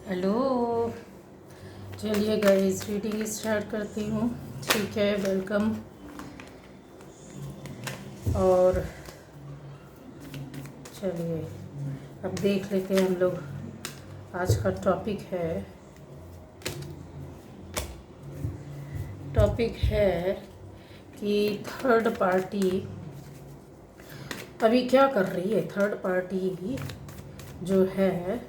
Hello. चलिए guys reading start करती हूँ। ठीक है, वेलकम। और चलिए अब देख लेते हैं हम लोग। आज का टॉपिक है कि थर्ड पार्टी अभी क्या कर रही है। थर्ड पार्टी जो है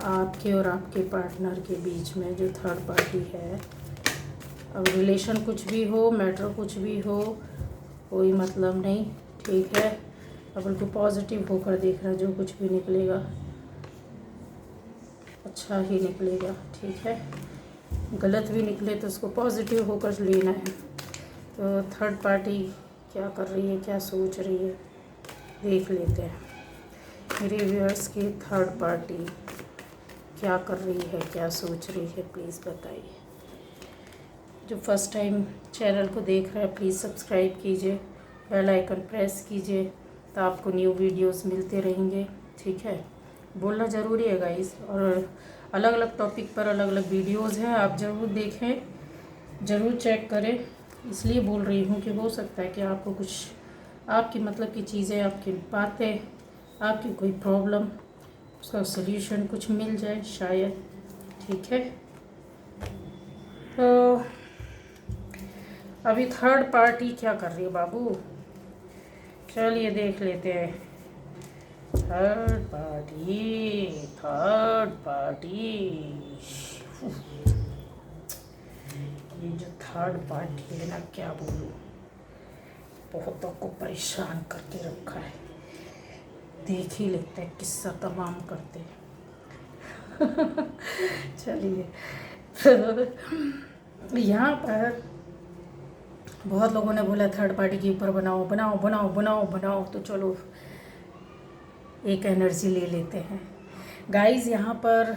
आपके और आपके पार्टनर के बीच में, जो थर्ड पार्टी है, अब रिलेशन कुछ भी हो, मैटर कुछ भी हो, कोई मतलब नहीं। ठीक है, अब बिल्कुल पॉजिटिव होकर देखना। जो कुछ भी निकलेगा अच्छा ही निकलेगा। ठीक है, गलत भी निकले तो उसको पॉजिटिव होकर लेना है। तो थर्ड पार्टी क्या कर रही है, क्या सोच रही है, देख लेते हैं। मेरे व्यूअर्स की थर्ड पार्टी क्या कर रही है, क्या सोच रही है, प्लीज़ बताइए। जो फर्स्ट टाइम चैनल को देख रहा है प्लीज़ सब्सक्राइब कीजिए, बेल आइकन प्रेस कीजिए, तो आपको न्यू वीडियोस मिलते रहेंगे। ठीक है, बोलना ज़रूरी है गाइस। और अलग अलग टॉपिक पर अलग अलग वीडियोस हैं, आप ज़रूर देखें, ज़रूर चेक करें। इसलिए बोल रही हूँ कि हो सकता है कि आपको कुछ आपकी मतलब की चीज़ें, आपकी बातें, आपकी कोई प्रॉब्लम, उसका सल्यूशन कुछ मिल जाए शायद। ठीक है, तो अभी थर्ड पार्टी क्या कर रही है बाबू, चलिए देख लेते हैं। थर्ड पार्टी ये जो थर्ड पार्टी है ना, क्या बोलूं, बहुतों को परेशान करके रखा है। देख ही लेते हैं, किस्सा तमाम करते हैं। चलिए, तो यहाँ पर बहुत लोगों ने बोला थर्ड पार्टी के ऊपर बनाओ बनाओ बनाओ बनाओ बनाओ, तो चलो एक एनर्जी ले लेते हैं गाइस। यहाँ पर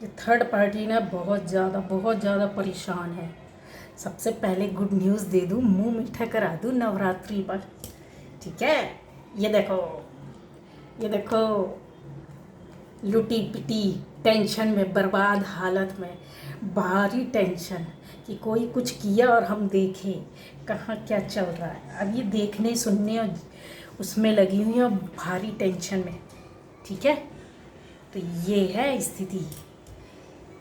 ये थर्ड पार्टी ना बहुत ज़्यादा परेशान है। सबसे पहले गुड न्यूज़ दे दूँ, मुंह मीठा करा दूँ नवरात्रि पर। ठीक है, ये देखो, ये देखो, लुटी पिटी, टेंशन में, बर्बाद हालत में, भारी टेंशन कि कोई कुछ किया और हम देखें कहाँ क्या चल रहा है। अब ये देखने सुनने और उसमें लगी हुई और भारी टेंशन में। ठीक है, तो ये है स्थिति।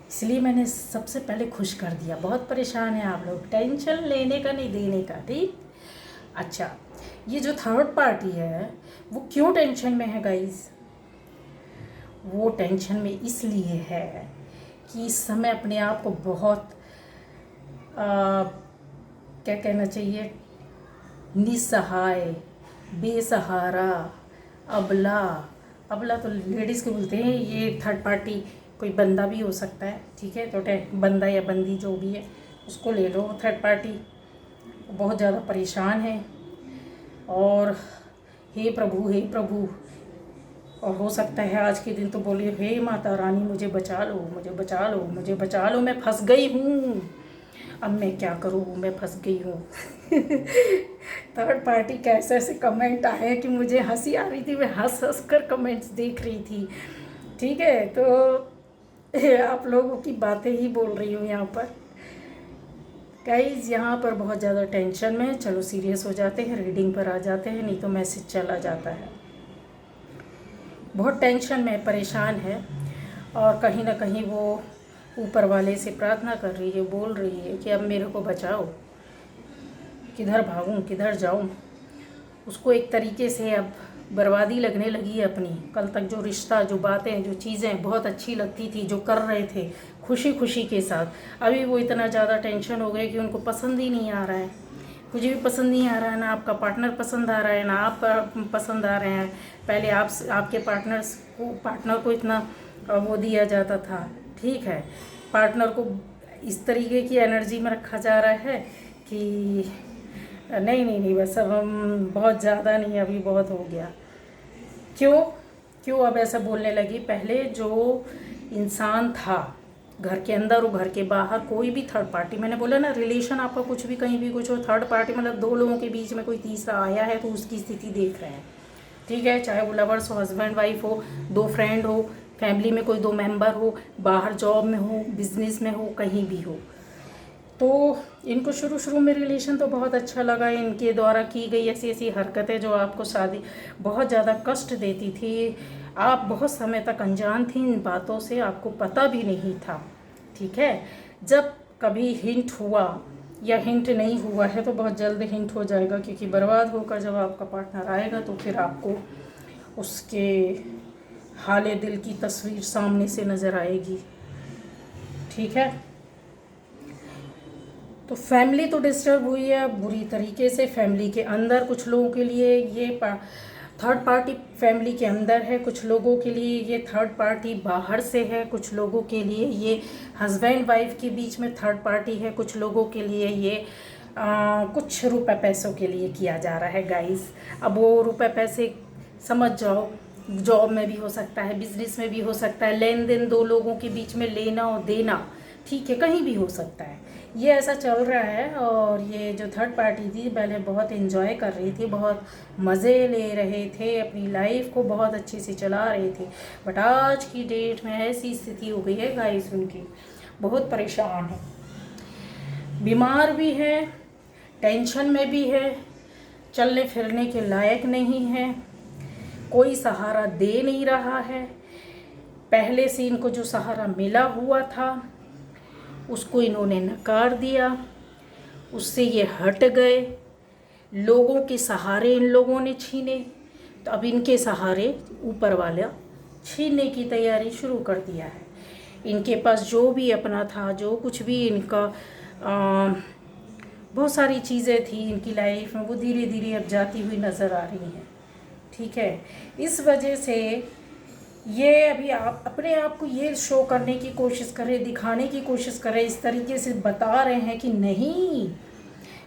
इसलिए मैंने सबसे पहले खुश कर दिया। बहुत परेशान है आप लोग, टेंशन लेने का नहीं देने का। ठीक, अच्छा, ये जो थर्ड पार्टी है वो क्यों टेंशन में है गाइस? वो टेंशन में इसलिए है कि इस समय अपने आप को बहुत क्या कहना चाहिए, निसहाय, बेसहारा, अबला। अबला तो लेडीज़ को बोलते हैं, ये थर्ड पार्टी कोई बंदा भी हो सकता है। ठीक है, तो बंदा या बंदी जो भी है उसको ले लो। थर्ड पार्टी बहुत ज़्यादा परेशान है और हे प्रभु, हे प्रभु। और हो सकता है आज के दिन तो बोलिए, हे माता रानी मुझे बचा लो, मुझे बचा लो, मुझे बचा लो, मैं फंस गई हूँ, अब मैं क्या करूँ, मैं फंस गई हूँ। थर्ड पार्टी कैसे ऐसे कमेंट आए कि मुझे हंसी आ रही थी, मैं हंस हंस कर कमेंट्स देख रही थी। ठीक है, तो आप लोगों की बातें ही बोल रही हूँ यहाँ पर गाइज। यहाँ पर बहुत ज़्यादा टेंशन में, चलो सीरियस हो जाते हैं, रीडिंग पर आ जाते हैं, नहीं तो मैसेज चला जाता है। बहुत टेंशन में, परेशान है और कहीं ना कहीं वो ऊपर वाले से प्रार्थना कर रही है, बोल रही है कि अब मेरे को बचाओ, किधर भागूं, किधर जाऊं। उसको एक तरीके से अब बर्बादी लगने लगी है अपनी। कल तक जो रिश्ता, जो बातें, जो चीज़ें बहुत अच्छी लगती थी, जो कर रहे थे खुशी खुशी के साथ, अभी वो इतना ज़्यादा टेंशन हो गए कि उनको पसंद ही नहीं आ रहा है। कुछ भी पसंद नहीं आ रहा है, ना आपका पार्टनर पसंद आ रहा है, ना आप पसंद आ रहे हैं। पहले आपके पार्टनर को इतना वो दिया जाता था। ठीक है, पार्टनर को इस तरीके की एनर्जी में रखा जा रहा है कि नहीं नहीं नहीं, बस अब हम बहुत ज़्यादा नहीं, अभी बहुत हो गया। क्यों क्यों अब ऐसा बोलने लगी? पहले जो इंसान था घर के अंदर और घर के बाहर, कोई भी थर्ड पार्टी, मैंने बोला ना रिलेशन आपका कुछ भी कहीं भी कुछ हो, थर्ड पार्टी मतलब दो लोगों के बीच में कोई तीसरा आया है तो उसकी स्थिति देख रहे हैं। ठीक है, चाहे वो लवर्स हो, हस्बैंड वाइफ हो, दो फ्रेंड हो, फैमिली में कोई 2 मेंबर हो, बाहर जॉब में हो, बिजनेस में हो, कहीं भी हो। तो इनको शुरू में रिलेशन तो बहुत अच्छा लगा। इनके द्वारा की गई ऐसी ऐसी हरकतें जो आपको शादी बहुत ज़्यादा कष्ट देती थी, आप बहुत समय तक अनजान थी इन बातों से, आपको पता भी नहीं था। ठीक है, जब कभी हिंट हुआ या हिंट नहीं हुआ है तो बहुत जल्द हिंट हो जाएगा, क्योंकि बर्बाद होकर जब आपका पार्टनर आएगा तो फिर आपको उसके हाले दिल की तस्वीर सामने से नज़र आएगी। ठीक है, तो फैमिली तो डिस्टर्ब हुई है बुरी तरीके से। फैमिली के अंदर कुछ लोगों के लिए ये थर्ड पार्टी फैमिली के अंदर है, कुछ लोगों के लिए ये थर्ड पार्टी बाहर से है, कुछ लोगों के लिए ये हस्बैंड वाइफ के बीच में थर्ड पार्टी है, कुछ लोगों के लिए ये कुछ रुपए पैसों के लिए किया जा रहा है गाइस। अब वो रुपए पैसे समझ जाओ, जॉब में भी हो सकता है, बिजनेस में भी हो सकता है, लेन देन 2 लोगों के बीच में लेना और देना, ठीक है, कहीं भी हो सकता है। ये ऐसा चल रहा है। और ये जो थर्ड पार्टी थी पहले बहुत एंजॉय कर रही थी, बहुत मज़े ले रहे थे, अपनी लाइफ को बहुत अच्छे से चला रहे थे, बट आज की डेट में ऐसी स्थिति हो गई है गाइस, उनकी बहुत परेशान है, बीमार भी है, टेंशन में भी है, चलने फिरने के लायक नहीं है, कोई सहारा दे नहीं रहा है। पहले से इनको जो सहारा मिला हुआ था उसको इन्होंने नकार दिया, उससे ये हट गए, लोगों के सहारे इन लोगों ने छीने, तो अब इनके सहारे ऊपर वाला छीनने की तैयारी शुरू कर दिया है। इनके पास जो भी अपना था, जो कुछ भी इनका बहुत सारी चीज़ें थी इनकी लाइफ में, वो धीरे धीरे अब जाती हुई नज़र आ रही हैं। ठीक है, इस वजह से ये अभी आप अपने आप को ये शो करने की कोशिश करें, दिखाने की कोशिश करें, इस तरीके से बता रहे हैं कि नहीं,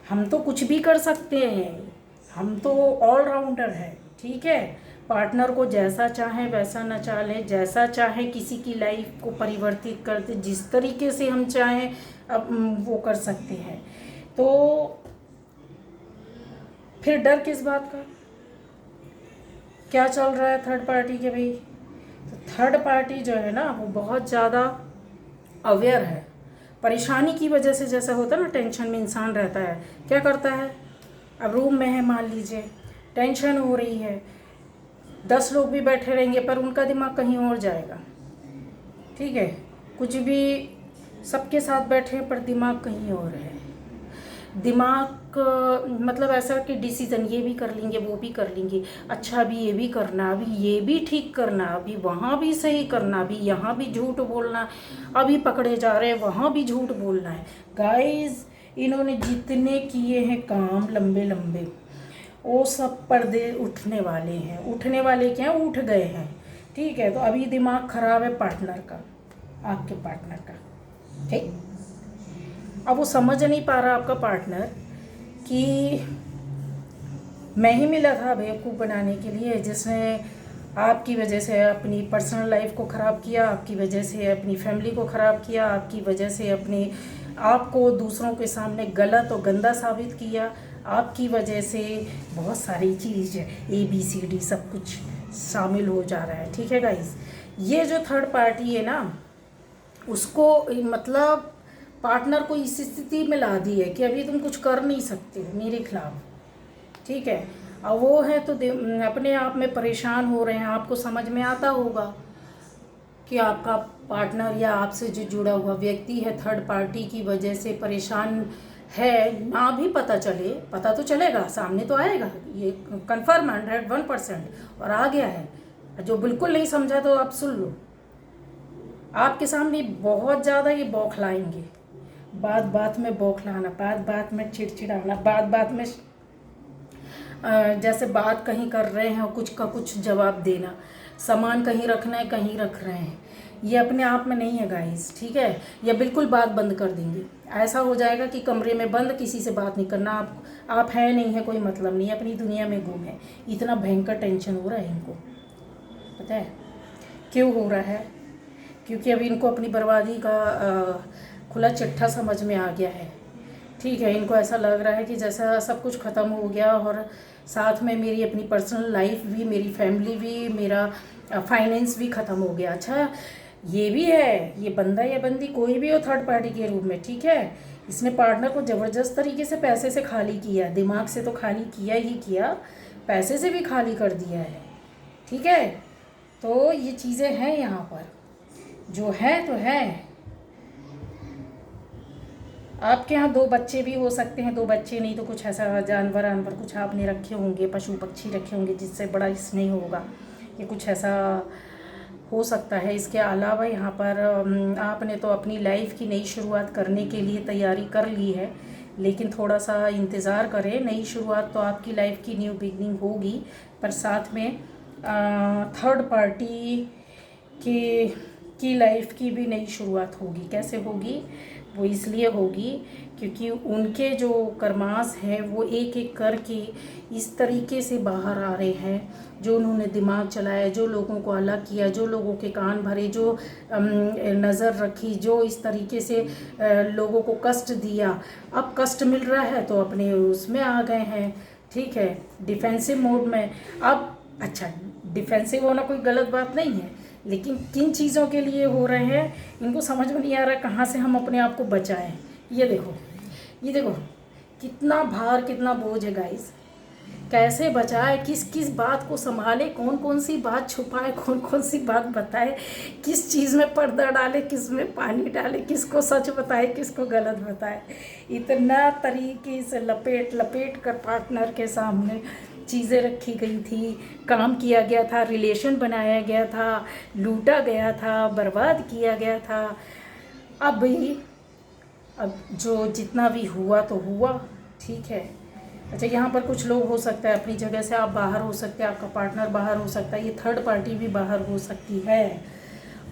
हम तो कुछ भी कर सकते हैं, हम तो ऑलराउंडर हैं। ठीक है, पार्टनर को जैसा चाहे वैसा नचा लें, जैसा चाहे किसी की लाइफ को परिवर्तित कर दे, जिस तरीके से हम चाहें अब वो कर सकते हैं। तो फिर डर किस बात का? क्या चल रहा है थर्ड पार्टी के भाई? तो थर्ड पार्टी जो है ना वो बहुत ज़्यादा अवेयर है। परेशानी की वजह से, जैसा होता है ना टेंशन में इंसान रहता है, क्या करता है, अब रूम में है मान लीजिए, टेंशन हो रही है, 10 लोग भी बैठे रहेंगे पर उनका दिमाग कहीं और जाएगा। ठीक है, कुछ भी सबके साथ बैठे पर दिमाग कहीं और है। दिमाग मतलब ऐसा कि डिसीज़न ये भी कर लेंगे, वो भी कर लेंगे, अच्छा अभी ये भी करना, अभी ये भी ठीक करना, अभी वहाँ भी सही करना, अभी यहाँ भी झूठ बोलना, अभी पकड़े जा रहे हैं वहाँ भी झूठ बोलना है। गाइस, इन्होंने जितने किए हैं काम लंबे लंबे, वो सब पर्दे उठने वाले हैं। उठने वाले क्या, उठ गए हैं। ठीक है, तो अभी दिमाग ख़राब है पार्टनर का, आपके पार्टनर का। ठीक, अब वो समझ नहीं पा रहा आपका पार्टनर कि मैं ही मिला था बेवकूफ़ बनाने के लिए, जिसने आपकी वजह से अपनी पर्सनल लाइफ को ख़राब किया, आपकी वजह से अपनी फैमिली को ख़राब किया, आपकी वजह से अपने आप को दूसरों के सामने गलत और गंदा साबित किया, आपकी वजह से बहुत सारी चीज़ ABCD सब कुछ शामिल हो जा रहा है। ठीक है गाइस, ये जो थर्ड पार्टी है ना, उसको मतलब पार्टनर को इस स्थिति में ला दी है कि अभी तुम कुछ कर नहीं सकते हो मेरे खिलाफ। ठीक है, अब वो है तो अपने आप में परेशान हो रहे हैं। आपको समझ में आता होगा कि आपका पार्टनर या आपसे जो जुड़ा हुआ व्यक्ति है थर्ड पार्टी की वजह से परेशान है, ना भी पता चले, पता तो चलेगा, सामने तो आएगा, ये कन्फर्म 101%, और आ गया है। जो बिल्कुल नहीं समझा तो आप सुन लो, आपके सामने बहुत ज़्यादा ये बौखलाएंगे, बात बात में बौखलाना, बात बात में चिड़चिड़ाना, बात बात में जैसे बात कहीं कर रहे हैं और कुछ का कुछ जवाब देना, सामान कहीं रखना है कहीं रख रहे हैं, ये अपने आप में नहीं है गाइस। ठीक है, या बिल्कुल बात बंद कर देंगे, ऐसा हो जाएगा कि कमरे में बंद, किसी से बात नहीं करना, आप है नहीं है, कोई मतलब नहीं है, अपनी दुनिया में गुम है। इतना भयंकर टेंशन हो रहा है इनको, पता है क्यों हो रहा है? क्योंकि अभी इनको अपनी बर्बादी का खुला चिट्ठा समझ में आ गया है। ठीक है, इनको ऐसा लग रहा है कि जैसा सब कुछ ख़त्म हो गया और साथ में मेरी अपनी पर्सनल लाइफ भी, मेरी फैमिली भी, मेरा फाइनेंस भी ख़त्म हो गया। अच्छा ये भी है, ये बंदा या बंदी कोई भी हो थर्ड पार्टी के रूप में, ठीक है, इसने पार्टनर को ज़बरदस्त तरीके से पैसे से खाली किया, दिमाग से तो खाली किया ही किया, पैसे से भी खाली कर दिया है, ठीक है। तो ये चीज़ें हैं यहाँ पर, जो है तो है। आपके यहाँ 2 बच्चे भी हो सकते हैं, 2 बच्चे नहीं तो कुछ ऐसा जानवर वानवर कुछ आपने रखे होंगे, पशु पक्षी रखे होंगे जिससे बड़ा स्नेह होगा, ये कुछ ऐसा हो सकता है। इसके अलावा यहाँ पर आपने तो अपनी लाइफ की नई शुरुआत करने के लिए तैयारी कर ली है, लेकिन थोड़ा सा इंतज़ार करें। नई शुरुआत तो आपकी लाइफ की न्यू बिगनिंग होगी, पर साथ में थर्ड पार्टी की लाइफ की भी नई शुरुआत होगी। कैसे होगी? वो इसलिए होगी क्योंकि उनके जो कर्मास हैं वो एक एक करके इस तरीके से बाहर आ रहे हैं, जो उन्होंने दिमाग चलाया, जो लोगों को अलग किया, जो लोगों के कान भरे, जो नज़र रखी, जो इस तरीके से लोगों को कष्ट दिया, अब कष्ट मिल रहा है तो अपने उसमें आ गए हैं, ठीक है, डिफेंसिव मोड में। अब अच्छा, डिफेंसिव होना कोई गलत बात नहीं है, लेकिन किन चीज़ों के लिए हो रहे हैं इनको समझ में नहीं आ रहा, कहाँ से हम अपने आप को बचाएं। ये देखो कितना भार, कितना बोझ है गाइस, कैसे बचाए, किस किस बात को संभाले, कौन कौन सी बात छुपाए, कौन कौन सी बात बताए, किस चीज़ में पर्दा डाले, किस में पानी डाले, किसको सच बताए, किसको गलत बताए। इतना तरीके से लपेट लपेट कर पार्टनर के सामने चीज़ें रखी गई थी, काम किया गया था, रिलेशन बनाया गया था, लूटा गया था, बर्बाद किया गया था। अब जो जितना भी हुआ तो हुआ, ठीक है। अच्छा यहाँ पर कुछ लोग हो सकता है अपनी जगह से आप बाहर हो सकते हैं, आपका पार्टनर बाहर हो सकता है, ये थर्ड पार्टी भी बाहर हो सकती है।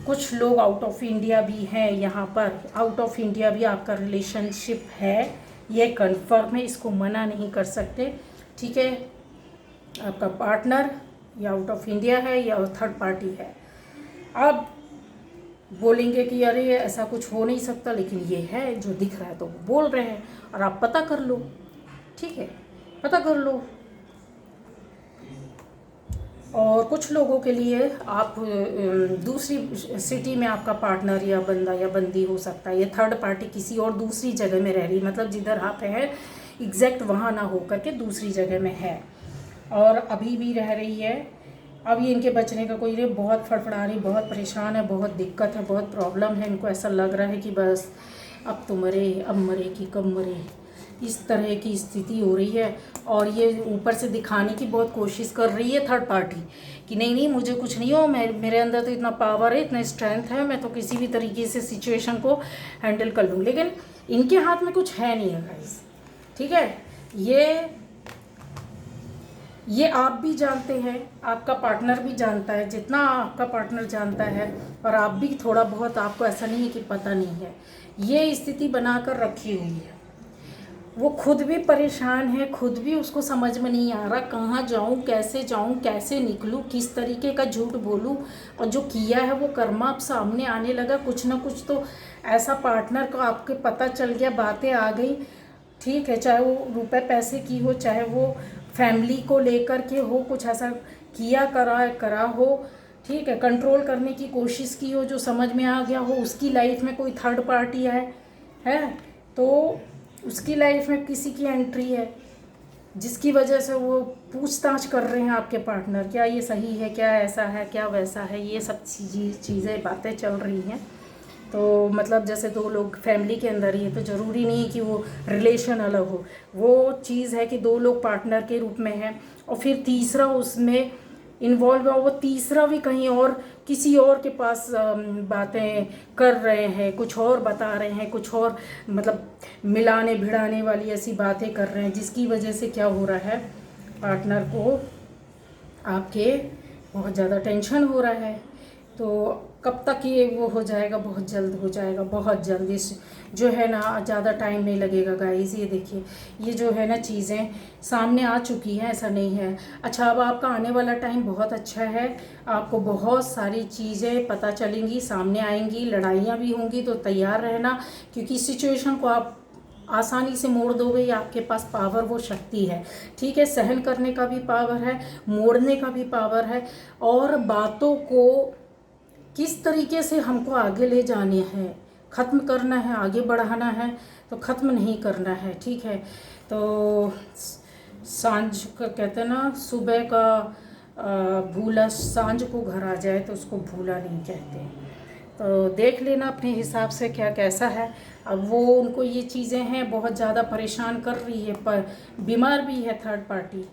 कुछ लोग आउट ऑफ इंडिया भी हैं यहाँ पर, आउट ऑफ इंडिया भी आपका रिलेशनशिप है, ये कन्फर्म है, इसको मना नहीं कर सकते, ठीक है। आपका पार्टनर या आउट ऑफ इंडिया है या थर्ड पार्टी है। आप बोलेंगे कि अरे ऐसा कुछ हो नहीं सकता, लेकिन ये है जो दिख रहा है तो वो बोल रहे हैं, और आप पता कर लो, ठीक है, पता कर लो। और कुछ लोगों के लिए आप दूसरी सिटी में आपका पार्टनर या बंदा या बंदी हो सकता है, ये थर्ड पार्टी किसी और दूसरी जगह में रह रही, मतलब जिधर आप हैं एग्जैक्ट वहाँ ना हो करके दूसरी जगह में है और अभी भी रह रही है। अब ये इनके बचने का कोई नहीं, बहुत फड़फड़ा रही, बहुत परेशान है, बहुत दिक्कत है, बहुत प्रॉब्लम है, इनको ऐसा लग रहा है कि बस अब तो मरे, अब मरे कि कब मरे, इस तरह की स्थिति हो रही है। और ये ऊपर से दिखाने की बहुत कोशिश कर रही है थर्ड पार्टी कि नहीं नहीं मुझे कुछ नहीं हो, मेरे अंदर तो इतना पावर है, इतना स्ट्रेंथ है, मैं तो किसी भी तरीके से सिचुएशन को हैंडल कर लूँ। लेकिन इनके हाथ में कुछ है नहीं है गाइस, ठीक है। ये आप भी जानते हैं, आपका पार्टनर भी जानता है, जितना आपका पार्टनर जानता है, और आप भी थोड़ा बहुत, आपको ऐसा नहीं है कि पता नहीं है। ये स्थिति बनाकर रखी हुई है, वो खुद भी परेशान है, खुद भी उसको समझ में नहीं आ रहा कहाँ जाऊँ, कैसे निकलूँ, किस तरीके का झूठ बोलूँ। और जो किया है वो कर्मा अब सामने आने लगा, कुछ ना कुछ तो ऐसा पार्टनर को आपके पता चल गया, बातें आ गई, ठीक है, चाहे वो रुपए पैसे की हो, चाहे वो फैमिली को लेकर के हो, कुछ ऐसा किया करा हो, ठीक है, कंट्रोल करने की कोशिश की हो, जो समझ में आ गया हो उसकी लाइफ में कोई थर्ड पार्टी है तो उसकी लाइफ में किसी की एंट्री है, जिसकी वजह से वो पूछताछ कर रहे हैं आपके पार्टनर, क्या ये सही है, क्या ऐसा है, क्या वैसा है, ये सब चीज़ें बातें चल रही हैं। तो मतलब जैसे 2 लोग फैमिली के अंदर ही है तो ज़रूरी नहीं है कि वो रिलेशन अलग हो, वो चीज़ है कि 2 लोग पार्टनर के रूप में हैं और फिर तीसरा उसमें इन्वॉल्व है, वो तीसरा भी कहीं और किसी और के पास बातें कर रहे हैं, कुछ और बता रहे हैं, कुछ और मतलब मिलाने भिड़ाने वाली ऐसी बातें कर रहे हैं, जिसकी वजह से क्या हो रहा है, पार्टनर को आपके बहुत ज़्यादा टेंशन हो रहा है। तो कब तक ये वो हो जाएगा, बहुत जल्द हो जाएगा, बहुत जल्द। इस जो है ना ज़्यादा टाइम नहीं लगेगा गाइस। ये देखिए, ये जो है ना चीज़ें सामने आ चुकी हैं, ऐसा नहीं है। अच्छा, अब आपका आने वाला टाइम बहुत अच्छा है, आपको बहुत सारी चीज़ें पता चलेंगी, सामने आएंगी, लड़ाइयाँ भी होंगी, तो तैयार रहना, क्योंकि सिचुएशन को आसानी से मोड़ दोगे, ये आपके पास पावर, वो शक्ति है। ठीक है, सहन करने का भी पावर है, मोड़ने का भी पावर है, और बातों को किस तरीके से हमको आगे ले जाने हैं, ख़त्म करना है, आगे बढ़ाना है, तो ख़त्म नहीं करना है। ठीक है, तो सांझ का कहते हैं ना, सुबह का भूला सांझ को घर आ जाए तो उसको भूला नहीं कहते। तो देख लेना अपने हिसाब से क्या कैसा है। अब वो उनको ये चीज़ें हैं, बहुत ज़्यादा परेशान कर रही है, पर बीमार भी है थर्ड पार्टी।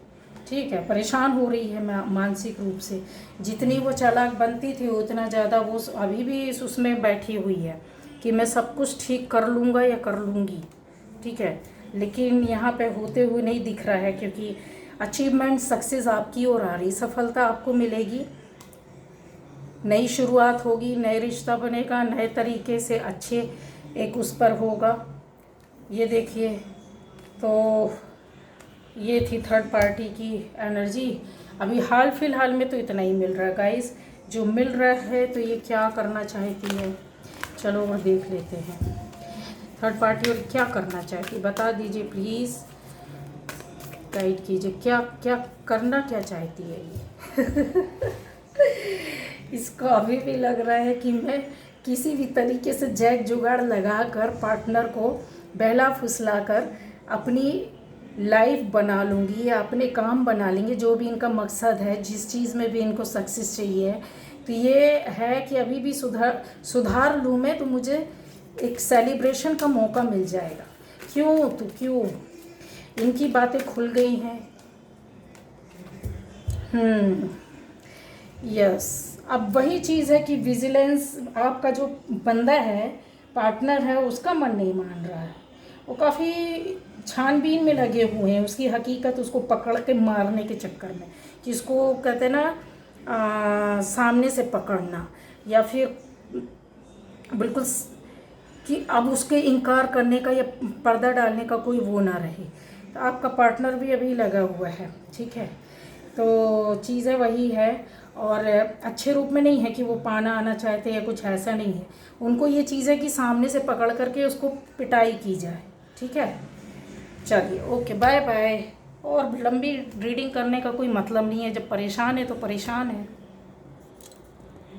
ठीक है, परेशान हो रही है मानसिक रूप से। जितनी वो चालाक बनती थी उतना ज़्यादा वो अभी भी उसमें बैठी हुई है कि मैं सब कुछ ठीक कर लूँगा या कर लूँगी। ठीक है, लेकिन यहाँ पे होते हुए नहीं दिख रहा है, क्योंकि अचीवमेंट, सक्सेस आपकी ओर आ रही, सफलता आपको मिलेगी, नई शुरुआत होगी, नए रिश्ता बनेगा, नए तरीके से अच्छे एक उस पर होगा। ये देखिए, तो ये थी थर्ड पार्टी की एनर्जी। अभी हाल फिलहाल में तो इतना ही मिल रहा है गाइस, जो मिल रहा है। तो ये क्या करना चाहती है, चलो वो देख लेते हैं। थर्ड पार्टी और क्या करना चाहती, बता दीजिए प्लीज़, गाइड कीजिए, क्या क्या करना क्या चाहती है ये। इसको अभी भी लग रहा है कि मैं किसी भी तरीके से जैक जुगाड़ लगा कर पार्टनर को बहला फुसला कर अपनी लाइफ बना लूँगी, या अपने काम बना लेंगे, जो भी इनका मकसद है, जिस चीज़ में भी इनको सक्सेस चाहिए। तो ये है कि अभी भी सुधार लूँ मैं, तो मुझे एक सेलिब्रेशन का मौका मिल जाएगा। क्यों तो क्यों, इनकी बातें खुल गई हैं। यस, अब वही चीज़ है कि विजिलेंस, आपका जो बंदा है, पार्टनर है, उसका मन नहीं मान रहा है। वो काफ़ी छानबीन में लगे हुए हैं, उसकी हकीकत उसको पकड़ के मारने के चक्कर में, जिसको कहते हैं ना सामने से पकड़ना, या फिर बिल्कुल कि अब उसके इनकार करने का या पर्दा डालने का कोई वो ना रहे। तो आपका पार्टनर भी अभी लगा हुआ है। ठीक है, तो चीज़ें वही है, और अच्छे रूप में नहीं है कि वो पाना आना चाहते या कुछ ऐसा नहीं है। उनको ये चीज़ है कि सामने से पकड़ करके उसको पिटाई की जाए। ठीक है, चलिए ओके, बाय बाय। और लंबी रीडिंग करने का कोई मतलब नहीं है, जब परेशान है तो परेशान है।